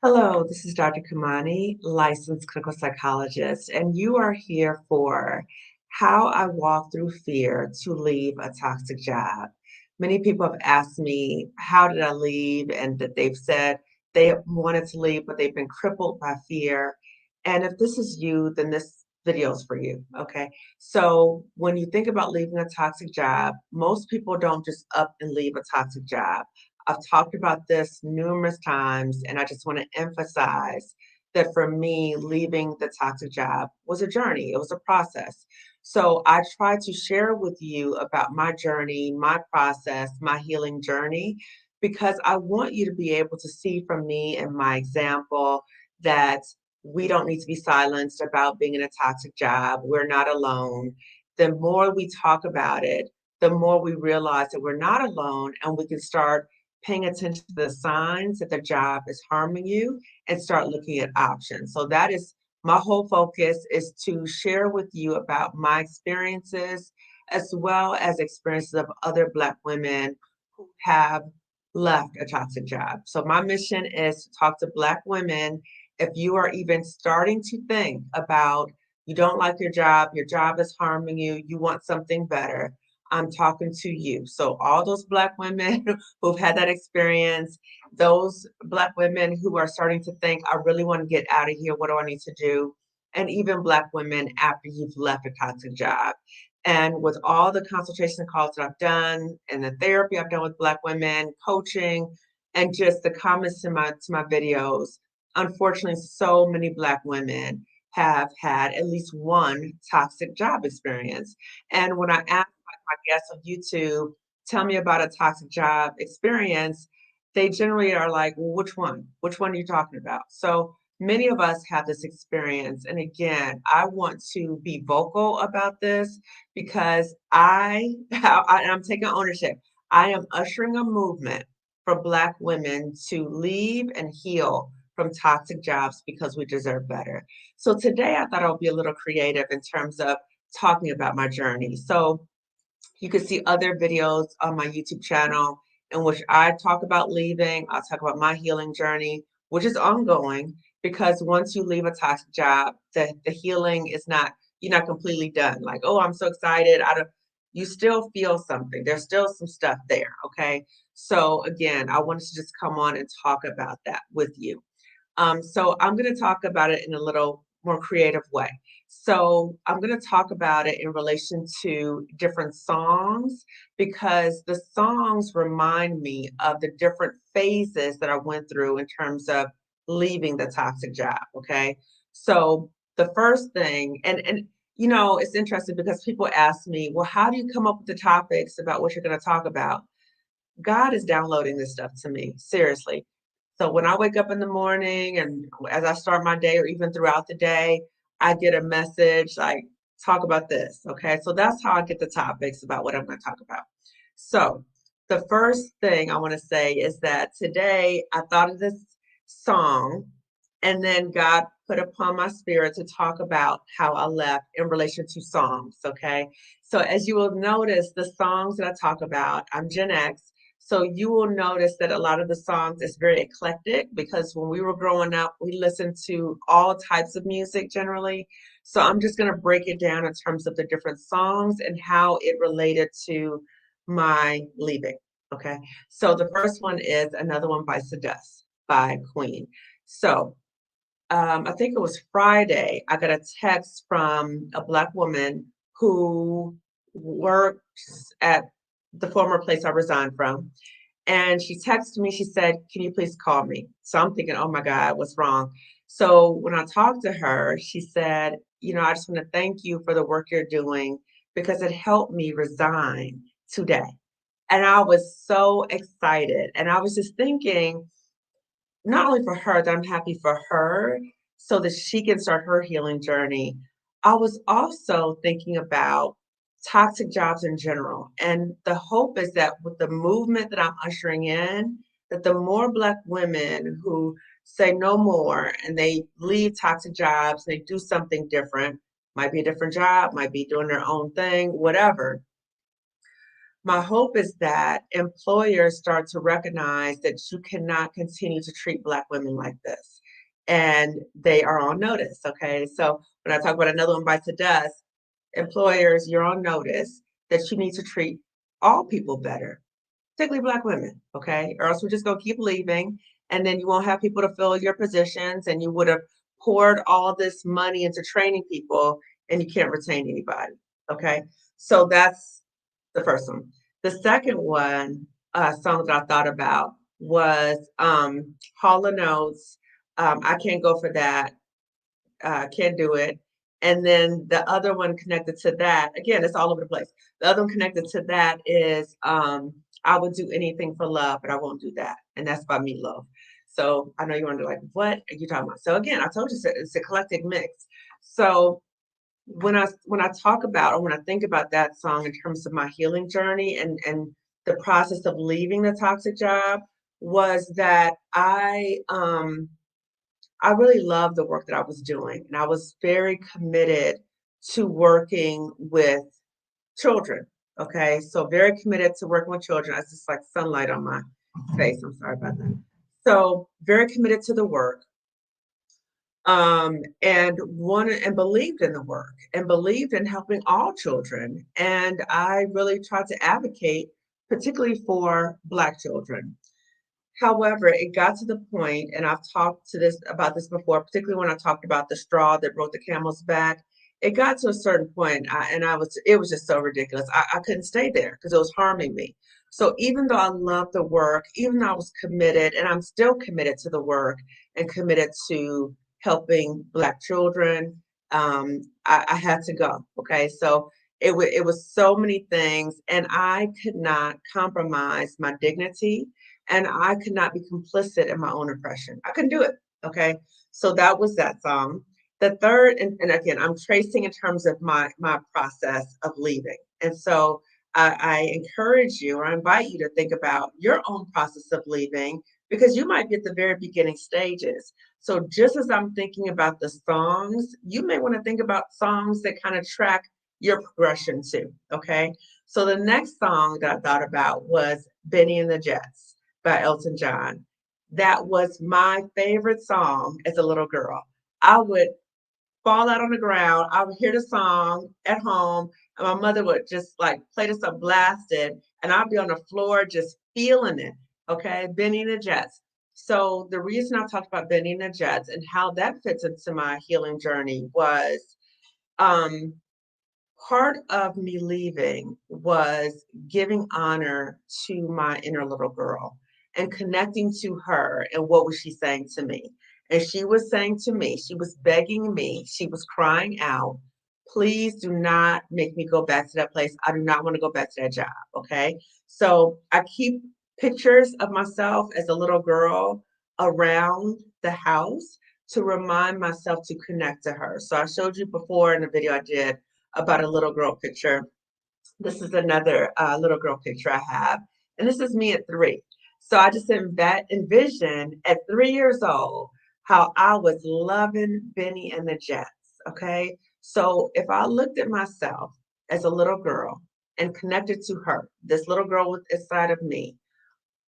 Hello, this is Dr. Kamani, licensed clinical psychologist, and you are here for how I walk through fear to leave a toxic job. Many people have asked me, how did I leave? And that they've said they wanted to leave, but they've been crippled by fear. And if this is you, then this video is for you. Okay. So when you think about leaving a toxic job, most people don't just up and leave a toxic job. I've talked about this numerous times, and I just want to emphasize that for me, leaving the toxic job was a journey, it was a process. So I try to share with you about my journey, my process, my healing journey, because I want you to be able to see from me and my example that we don't need to be silenced about being in a toxic job. We're not alone. The more we talk about it, the more we realize that we're not alone and we can start paying attention to the signs that the job is harming you and start looking at options. So that is my whole focus, is to share with you about my experiences as well as experiences of other Black women who have left a toxic job. So my mission is to talk to Black women. If you are even starting to think about you don't like your job is harming you, you want something better, I'm talking to you. So all those Black women who've had that experience, those Black women who are starting to think, I really want to get out of here, what do I need to do? And even Black women after you've left a toxic job. And with all the consultation calls that I've done and the therapy I've done with Black women, coaching, and just the comments to my videos, unfortunately, so many Black women have had at least one toxic job experience. And when I ask my guests on YouTube, tell me about a toxic job experience, they generally are like, well, which one? Which one are you talking about? So many of us have this experience. And again, I want to be vocal about this because I'm taking ownership. I am ushering a movement for Black women to leave and heal from toxic jobs because we deserve better. So today I thought I would be a little creative in terms of talking about my journey. So you can see other videos on my YouTube channel in which I talk about leaving. I'll talk about my healing journey, which is ongoing because once you leave a toxic job, the healing is not, you're not completely done. Like, oh, I'm so excited. I don't, you still feel something. There's still some stuff there. Okay. So again, I wanted to just come on and talk about that with you. So I'm going to talk about it in a little more creative way. So I'm going to talk about it in relation to different songs because the songs remind me of the different phases that I went through in terms of leaving the toxic job. Okay. So the first thing, and you know, it's interesting because people ask me, well, how do you come up with the topics about what you're going to talk about? God is downloading this stuff to me, seriously. So when I wake up in the morning and as I start my day or even throughout the day, I get a message like, talk about this. Okay. So that's how I get the topics about what I'm going to talk about. So the first thing I want to say is that today I thought of this song and then God put upon my spirit to talk about how I left in relation to songs. Okay. So as you will notice, the songs that I talk about, I'm Gen X. So you will notice that a lot of the songs is very eclectic because when we were growing up, we listened to all types of music generally. So I'm just going to break it down in terms of the different songs and how it related to my leaving. Okay. So the first one is Another One by Seduce by Queen. So I think it was Friday, I got a text from a Black woman who works at the former place I resigned from. And she texted me, she said, can you please call me? So I'm thinking, oh my God, what's wrong? So when I talked to her, she said, you know, I just want to thank you for the work you're doing because it helped me resign today. And I was so excited. And I was just thinking, not only for her, that I'm happy for her so that she can start her healing journey. I was also thinking about toxic jobs in general. And the hope is that with the movement that I'm ushering in, that the more Black women who say no more and they leave toxic jobs, they do something different, might be a different job, might be doing their own thing, whatever, My hope is that employers start to recognize that you cannot continue to treat Black women like this. And they are on notice. Okay. So when I talk about another one bites the dust, employers, you're on notice that you need to treat all people better, particularly Black women. Okay. Or else we're just going to keep leaving. And then you won't have people to fill your positions. And you would have poured all this money into training people and you can't retain anybody. Okay. So that's the first one. The second one, song that I thought about was Hall and Oates. I can't go for that. Can't do it. And then the other one connected to that, again, it's all over the place. The other one connected to that is I would do anything for love, but I won't do that. And that's by Meatloaf. So I know you wonder, like, what are you talking about? So again, I told you it's a eclectic mix. So when I talk about or when I think about that song in terms of my healing journey and the process of leaving the toxic job was that I really loved the work that I was doing and I was very committed to working with children. Okay. So very committed to working with children. It's just like sunlight on my face. I'm sorry about that. So very committed to the work and wanted and believed in the work and believed in helping all children. And I really tried to advocate, particularly for Black children. However, it got to the point, and I've talked to this about this before, particularly when I talked about the straw that broke the camel's back. It got to a certain point, it was just so ridiculous. I couldn't stay there because it was harming me. So even though I loved the work, even though I was committed, and I'm still committed to the work and committed to helping Black children, I had to go. Okay, so it was so many things, and I could not compromise my dignity and I could not be complicit in my own oppression. I couldn't do it. Okay. So that was that song. The third, and again, I'm tracing in terms of my process of leaving. And so I encourage you or I invite you to think about your own process of leaving because you might be at the very beginning stages. So just as I'm thinking about the songs, you may want to think about songs that kind of track your progression too. Okay. So the next song that I thought about was Benny and the Jets by Elton John. That was my favorite song as a little girl. I would fall out on the ground. I would hear the song at home, and my mother would just like play this up blasted, and I'd be on the floor just feeling it. Okay, Benny and the Jets. So the reason I talked about Benny and the Jets and how that fits into my healing journey was um, part of me leaving was giving honor to my inner little girl and connecting to her and what was she saying to me. And she was saying to me, she was begging me, she was crying out, please do not make me go back to that place. I do not want to go back to that job. Okay. So I keep pictures of myself as a little girl around the house to remind myself to connect to her. So I showed you before in the video I did about a little girl picture. This is another little girl picture I have. And this is me at 3. So I just envisioned at 3 years old how I was loving Benny and the Jets. Okay. So if I looked at myself as a little girl and connected to her, this little girl was inside of me,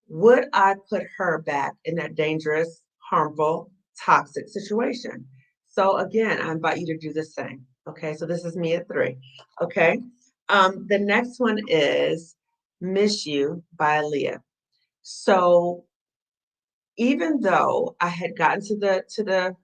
would I put her back in that dangerous, harmful, toxic situation? So again, I invite you to do the same. Okay, so this is me at 3. Okay, the next one is "Miss You" by Aaliyah. So even though I had gotten to the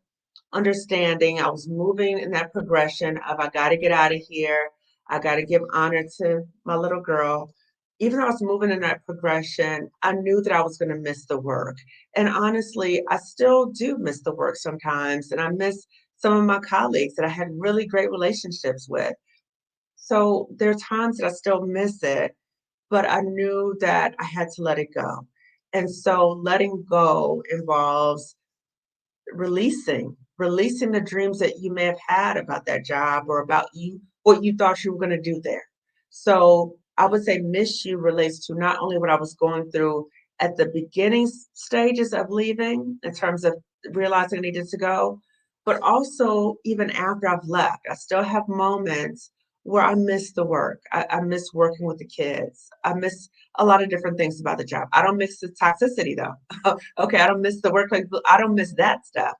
understanding, I was moving in that progression of I got to get out of here. I got to give honor to my little girl. Even though I was moving in that progression, I knew that I was going to miss the work. And honestly, I still do miss the work sometimes. And I miss some of my colleagues that I had really great relationships with. So there are times that I still miss it, but I knew that I had to let it go. And so letting go involves releasing the dreams that you may have had about that job or about you what you thought you were going to do there. So I would say "Miss You" relates to not only what I was going through at the beginning stages of leaving in terms of realizing I needed to go, but also even after I've left I still have moments where I miss the work. I miss working with the kids. I miss a lot of different things about the job. I don't miss the toxicity though. Okay, I don't miss the workplace. I don't miss that stuff.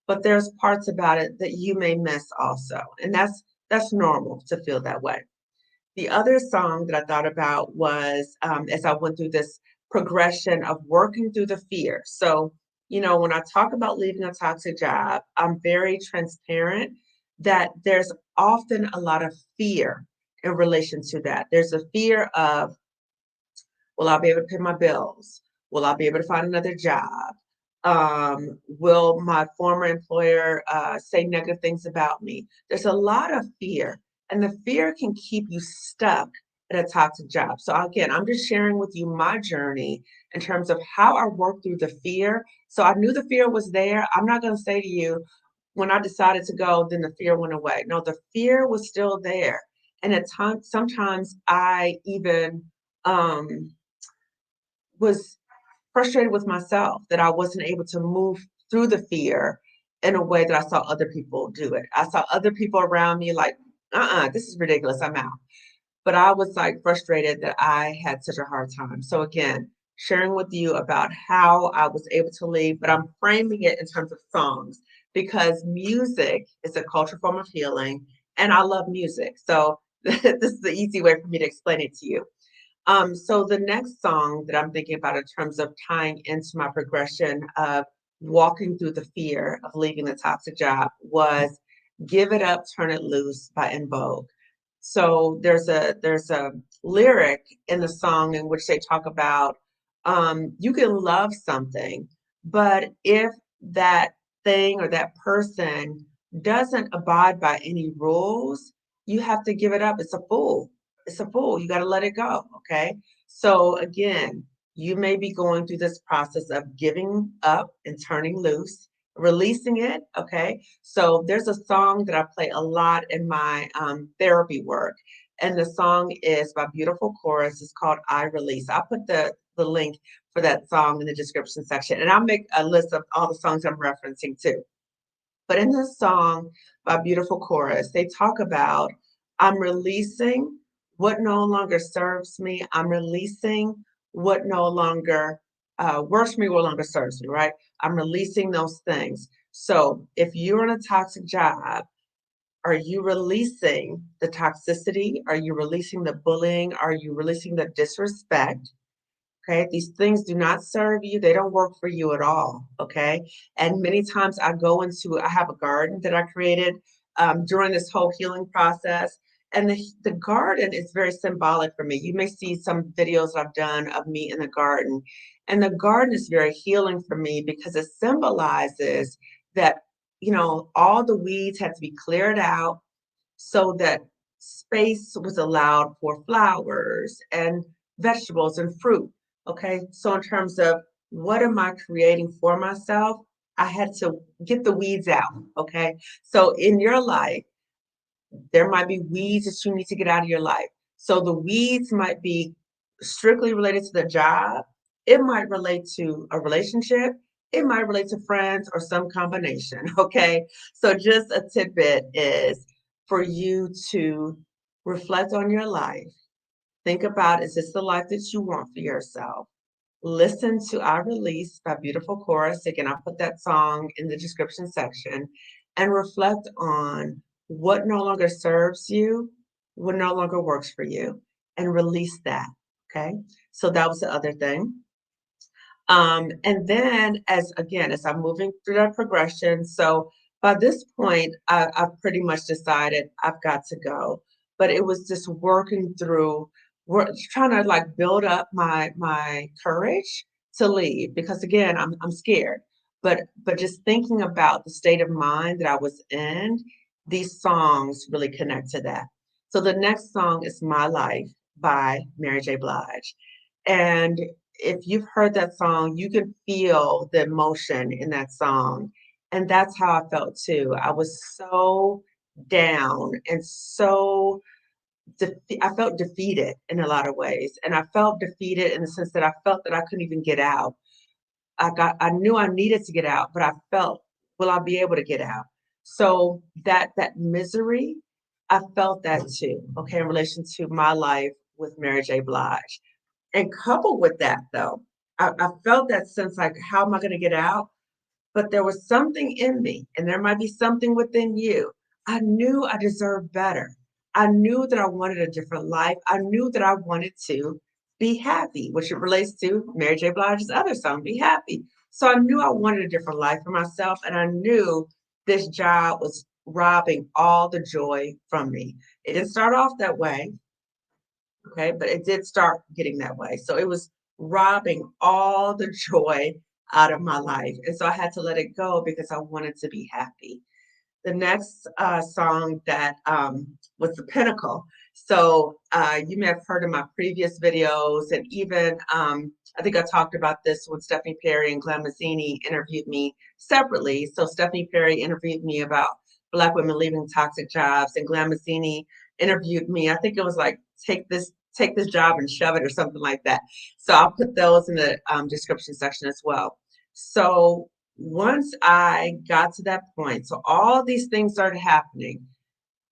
But there's parts about it that you may miss also. And that's normal to feel that way. The other song that I thought about was as I went through this progression of working through the fear. So, when I talk about leaving a toxic job, I'm very transparent that there's often a lot of fear in relation to that. There's a fear of, will I be able to pay my bills? Will I be able to find another job? Will my former employer say negative things about me? There's a lot of fear, and the fear can keep you stuck at a toxic job. So, again, I'm just sharing with you my journey in terms of how I worked through the fear. So, I knew the fear was there. I'm not going to say to you, when I decided to go, then the fear went away. No, the fear was still there. And at times, sometimes I even um, was frustrated with myself that I wasn't able to move through the fear in a way that I saw other people do it. I saw other people around me like, this is ridiculous. I'm out. But I was like frustrated that I had such a hard time. So again, sharing with you about how I was able to leave, but I'm framing it in terms of songs because music is a cultural form of healing and I love music. So this is the easy way for me to explain it to you. So the next song that I'm thinking about in terms of tying into my progression of walking through the fear of leaving the toxic job was Give It Up, Turn It Loose by In Vogue. So there's a lyric in the song in which they talk about you can love something, but if that thing or that person doesn't abide by any rules, you have to give it up. It's a fool. It's a fool. You got to let it go. Okay. So again, you may be going through this process of giving up and turning loose, releasing it. Okay. So there's a song that I play a lot in my therapy work. And the song is by Beautiful Chorus. It's called I Release. I'll put the link for that song in the description section. And I'll make a list of all the songs I'm referencing too. But in this song by Beautiful Chorus, they talk about I'm releasing what no longer serves me. I'm releasing what no longer works for me, what no longer serves me, right? I'm releasing those things. So if you're in a toxic job, are you releasing the toxicity? Are you releasing the bullying? Are you releasing the disrespect? Okay, these things do not serve you. They don't work for you at all. Okay, and many times I have a garden that I created during this whole healing process, and the garden is very symbolic for me. You may see some videos I've done of me in the garden, and the garden is very healing for me because it symbolizes that all the weeds had to be cleared out so that space was allowed for flowers and vegetables and fruit. Okay, so in terms of what am I creating for myself, I had to get the weeds out. Okay, so in your life, there might be weeds that you need to get out of your life. So the weeds might be strictly related to the job, it might relate to a relationship, it might relate to friends or some combination. Okay, so just a tidbit is for you to reflect on your life. Think about, is this the life that you want for yourself? Listen to I Release by Beautiful Chorus. Again, I'll put that song in the description section and reflect on what no longer serves you, what no longer works for you, and release that. Okay. So that was the other thing. And then as I'm moving through that progression, so by this point, I've pretty much decided I've got to go. But it was just working through, trying to like build up my courage to leave because again, I'm scared. But just thinking about the state of mind that I was in, these songs really connect to that. So the next song is My Life by Mary J. Blige. And if you've heard that song, you can feel the emotion in that song. And that's how I felt too. I was so down and I felt defeated in a lot of ways. And I felt defeated in the sense that I felt that I couldn't even get out. I knew I needed to get out, but I felt, will I be able to get out? So that misery I felt that too, okay, in relation to my life with Mary J. Blige. And coupled with that, though, I felt that sense like, how am I going to get out? But there was something in me, and there might be something within you. I knew I deserved better. I knew that I wanted a different life. I knew that I wanted to be happy, which it relates to Mary J. Blige's other song, Be Happy. So I knew I wanted a different life for myself, and I knew this job was robbing all the joy from me. It didn't start off that way, okay, but it did start getting that way. So it was robbing all the joy out of my life. And so I had to let it go because I wanted to be happy. The next song that was the pinnacle. So you may have heard in my previous videos, and even I think I talked about this when Stephanie Perry and Glenn Mazzini interviewed me separately. So Stephanie Perry interviewed me about Black women leaving toxic jobs, and Glenn Mazzini interviewed me. I think it was like take this job and shove it or something like that. So I'll put those in the description section as well. So once I got to that point, so all these things started happening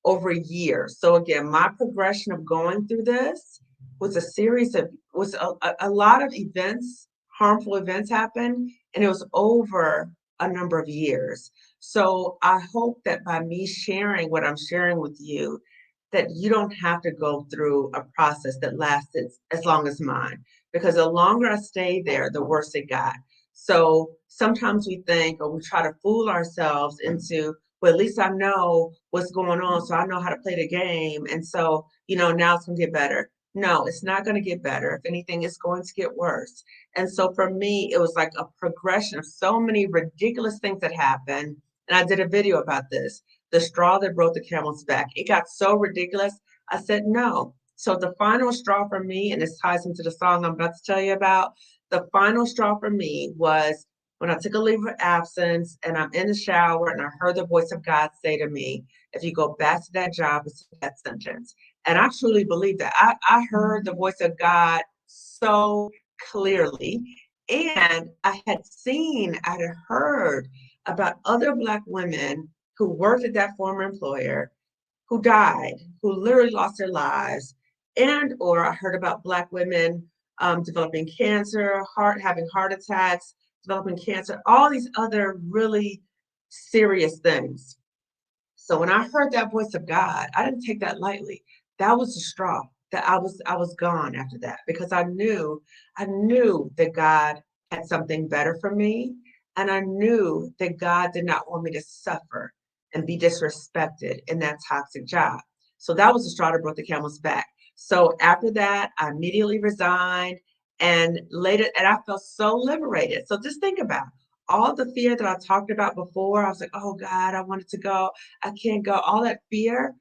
over a year. So again, my progression of going through this was a series of was a lot of events, harmful events happened, and it was over a number of years. So I hope that by me sharing what I'm sharing with you, that you don't have to go through a process that lasted as long as mine. Because the longer I stayed there, the worse it got. So sometimes we think, or we try to fool ourselves into, well, at least I know what's going on, so I know how to play the game. And so, now it's going to get better. No, it's not going to get better. If anything, it's going to get worse. And so for me, it was like a progression of so many ridiculous things that happened. And I did a video about this, the straw that broke the camel's back. It got so ridiculous. I said, no. So the final straw for me, and this ties into the song I'm about to tell you about, the final straw for me was when I took a leave of absence and I'm in the shower and I heard the voice of God say to me, if you go back to that job, it's that sentence. And I truly believe that. I heard the voice of God so clearly. And I had heard about other Black women who worked at that former employer who died, who literally lost their lives. And or I heard about Black women developing cancer, having heart attacks, developing cancer, all these other really serious things. So when I heard that voice of God, I didn't take that lightly. That was the straw that I was gone after that, because I knew that God had something better for me. And I knew that God did not want me to suffer and be disrespected in that toxic job. So that was the straw that broke the camel's back. So after that, I immediately resigned, and I felt so liberated. So just think about all the fear that I talked about before. I was like, oh God, I wanted to go. I can't go. All that fear.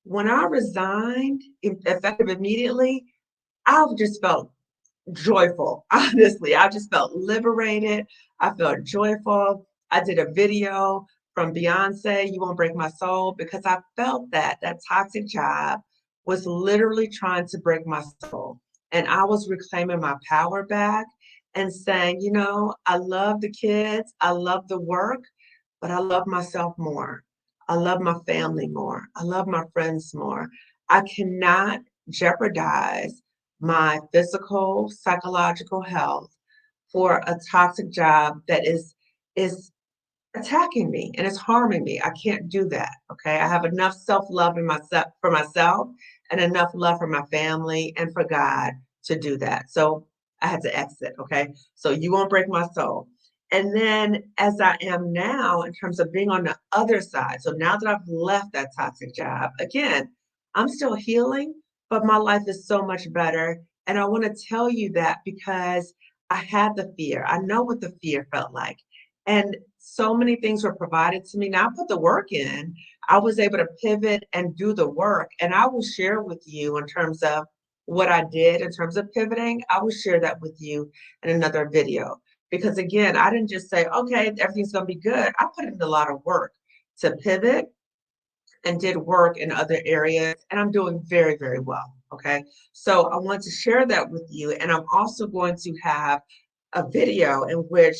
When I resigned, effective immediately, I just felt joyful. Honestly, I just felt liberated. I felt joyful. I did a video from Beyonce, You Won't Break My Soul, because I felt that toxic job was literally trying to break my soul. And I was reclaiming my power back and saying, I love the kids, I love the work, but I love myself more. I love my family more. I love my friends more. I cannot jeopardize my physical, psychological health for a toxic job that is attacking me and it's harming me. I can't do that. Okay. I have enough self-love in myself for myself and enough love for my family and for God to do that. So I had to exit. Okay. So you won't break my soul. And then as I am now in terms of being on the other side. So now that I've left that toxic job, again, I'm still healing, but my life is so much better. And I want to tell you that because I had the fear. I know what the fear felt like. And so many things were provided to me. Now I put the work in. I was able to pivot and do the work. And I will share with you in terms of what I did in terms of pivoting. I will share that with you in another video. Because again, I didn't just say, okay, everything's going to be good. I put in a lot of work to pivot and did work in other areas. And I'm doing very, very well. Okay. So I want to share that with you. And I'm also going to have a video in which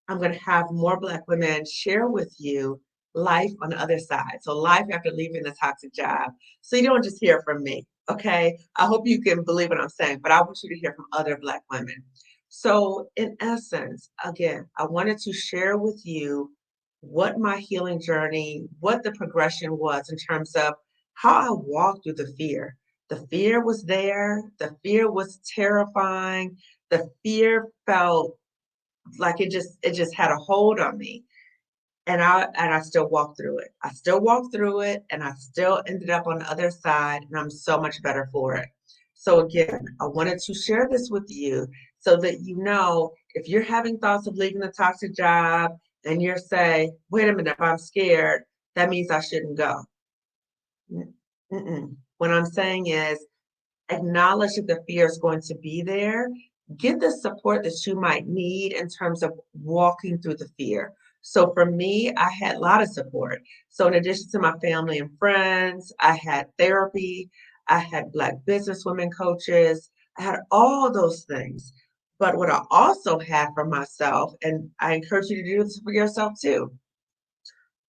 I'm going to have more Black women share with you life on the other side. So life after leaving the toxic job. So you don't just hear from me, okay? I hope you can believe what I'm saying, but I want you to hear from other Black women. So in essence, again, I wanted to share with you what my healing journey, what the progression was in terms of how I walked through the fear. The fear was there. The fear was terrifying. The fear felt like it just had a hold on me. And I still walked through it. I still walked through it and I still ended up on the other side and I'm so much better for it. So again, I wanted to share this with you so that you know if you're having thoughts of leaving a toxic job and you're saying, wait a minute, if I'm scared, that means I shouldn't go. Mm-mm. What I'm saying is acknowledge that the fear is going to be there. Get the support that you might need in terms of walking through the fear. So for me, I had a lot of support. So in addition to my family and friends, I had therapy, I had Black businesswomen coaches, I had all those things. But what I also had for myself, and I encourage you to do this for yourself too,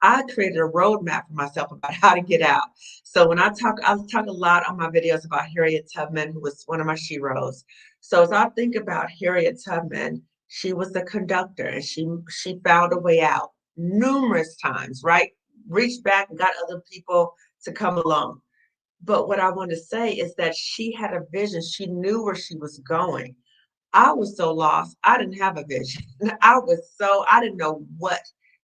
I created a roadmap for myself about how to get out. So I talk a lot on my videos about Harriet Tubman, who was one of my sheroes. So as I think about Harriet Tubman, she was the conductor and she found a way out numerous times, right? Reached back and got other people to come along. But what I want to say is that she had a vision. She knew where she was going. I was so lost. I didn't have a vision. I didn't know what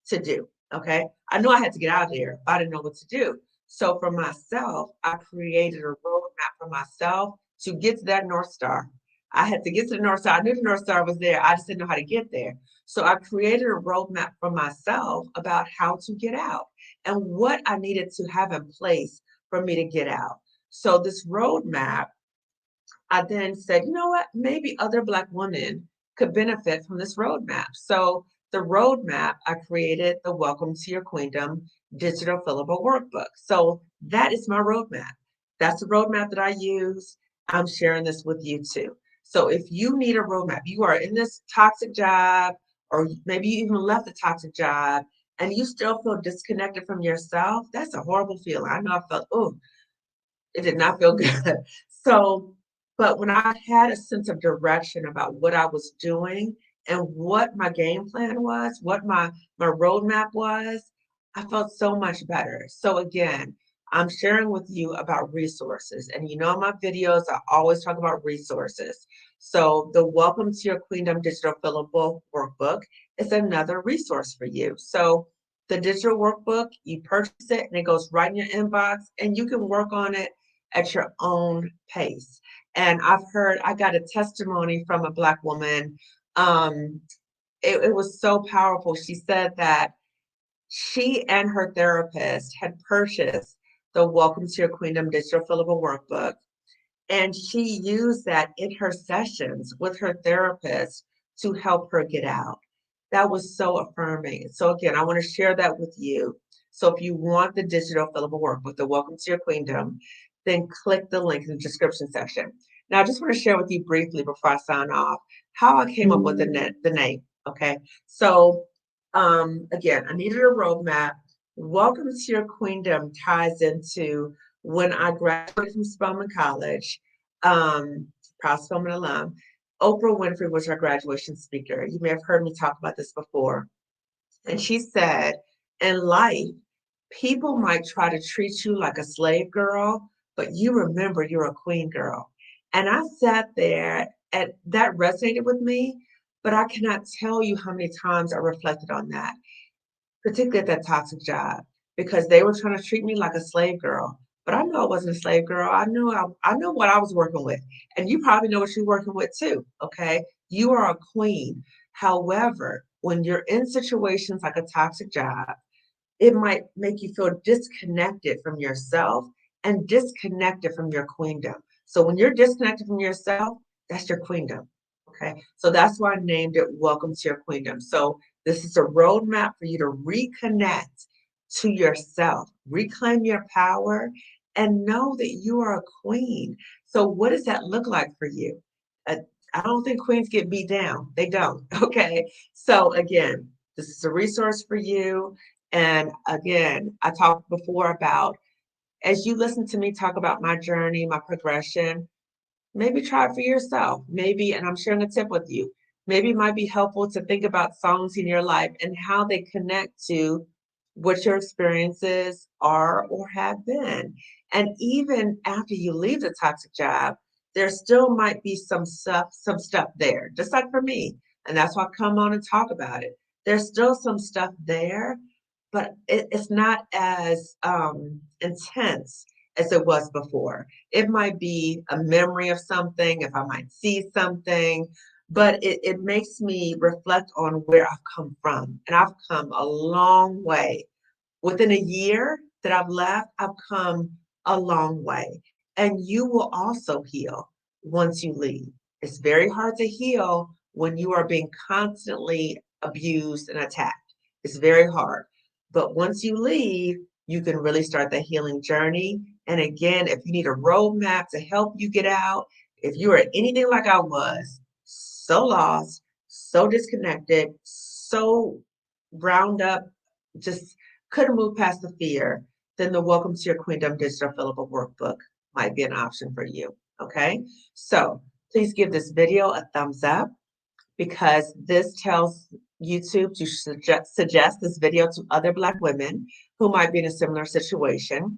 to do. Okay. I knew I had to get out of there, but I didn't know what to do. So for myself, I created a roadmap for myself to get to that North Star. I had to get to the North Star. I knew the North Star was there. I just didn't know how to get there. So I created a roadmap for myself about how to get out and what I needed to have in place for me to get out. So this roadmap I then said, you know what? Maybe other Black women could benefit from this roadmap. So the roadmap, I created the Welcome to Your Queendom digital fillable workbook. So that is my roadmap. That's the roadmap that I use. I'm sharing this with you too. So if you need a roadmap, you are in this toxic job, or maybe you even left the toxic job and you still feel disconnected from yourself, that's a horrible feeling. I know I felt, oh, it did not feel good. So, but when I had a sense of direction about what I was doing and what my game plan was, what my roadmap was, I felt so much better. So again, I'm sharing with you about resources. And you know, in my videos, I always talk about resources. So the Welcome to Your Queendom Digital Fillable Workbook is another resource for you. So the digital workbook, you purchase it and it goes right in your inbox and you can work on it at your own pace. And I got a testimony from a Black woman. Um, it was so powerful. She said that she and her therapist had purchased the Welcome to Your Queendom Digital Fillable Workbook, and she used that in her sessions with her therapist to help her get out. That was so affirming. So again, I want to share that with you. So if you want the digital fillable workbook, the Welcome to Your Queendom, then click the link in the description section. Now, I just want to share with you briefly before I sign off how I came up with the name. Okay, so again, I needed a roadmap. Welcome to Your Queendom ties into when I graduated from Spelman College, proud Spelman alum. Oprah Winfrey was our graduation speaker. You may have heard me talk about this before. And she said, in life, people might try to treat you like a slave girl, but you remember you're a queen girl. And I sat there and that resonated with me, but I cannot tell you how many times I reflected on that, particularly at that toxic job, because they were trying to treat me like a slave girl. But I knew I wasn't a slave girl. I knew what I was working with. And you probably know what you're working with too. Okay. You are a queen. However, when you're in situations like a toxic job, it might make you feel disconnected from yourself and disconnected from your queendom. So when you're disconnected from yourself, that's your queendom. Okay. So that's why I named it Welcome to Your Queendom. So this is a roadmap for you to reconnect to yourself, reclaim your power, and know that you are a queen. So what does that look like for you? Uh, I don't think queens get beat down. They don't. Okay. So again, this is a resource for you. And again, I talked before about, as you listen to me talk about my journey, my progression, maybe try it for yourself. Maybe, and I'm sharing a tip with you, maybe it might be helpful to think about songs in your life and how they connect to what your experiences are or have been. And even after you leave the toxic job, there still might be some stuff there, just like for me. And that's why I come on and talk about it. There's still some stuff there, but it's not as intense as it was before. It might be a memory of something, if I might see something, but it makes me reflect on where I've come from. And I've come a long way. Within a year that I've left, I've come a long way. And you will also heal once you leave. It's very hard to heal when you are being constantly abused and attacked. It's very hard. But once you leave, you can really start the healing journey. And again, if you need a roadmap to help you get out, if you are anything like I was, so lost, so disconnected, so round up, just couldn't move past the fear, then the Welcome to Your Queendom digital fillable workbook might be an option for you. Okay, so please give this video a thumbs up because this tells YouTube to suggest this video to other Black women who might be in a similar situation.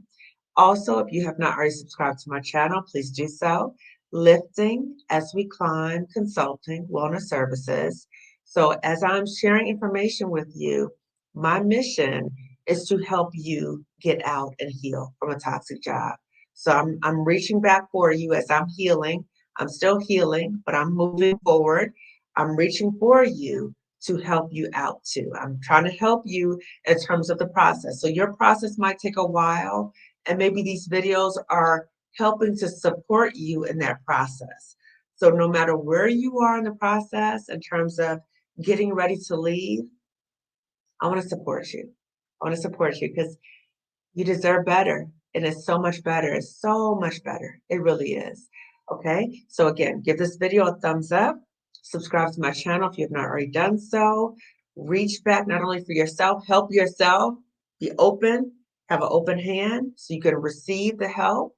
Also, if you have not already subscribed to my channel, please do so. Lifting as we climb, consulting, wellness services. So as I'm sharing information with you, my mission is to help you get out and heal from a toxic job. So I'm reaching back for you as I'm healing. I'm still healing, but I'm moving forward. I'm reaching for you to help you out too. I'm trying to help you in terms of the process. So your process might take a while, and maybe these videos are helping to support you in that process. So no matter where you are in the process in terms of getting ready to leave, I want to support you. I want to support you because you deserve better. And it's so much better. It's so much better. It really is. Okay. So again, give this video a thumbs up. Subscribe to my channel if you have not already done so. Reach back not only for yourself, help yourself, be open, have an open hand so you can receive the help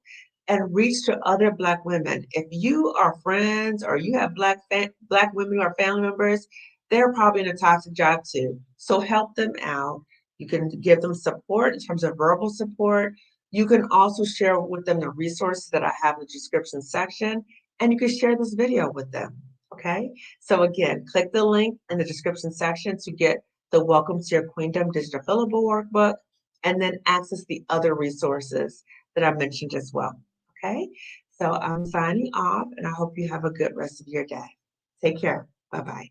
and reach to other Black women. If you are friends or you have Black women or family members, they're probably in a toxic job too. So help them out. You can give them support in terms of verbal support. You can also share with them the resources that I have in the description section, and you can share this video with them. Okay, so again, click the link in the description section to get the Welcome to Your Queendom digital fillable workbook, and then access the other resources that I mentioned as well. Okay, so I'm signing off, and I hope you have a good rest of your day. Take care. Bye-bye.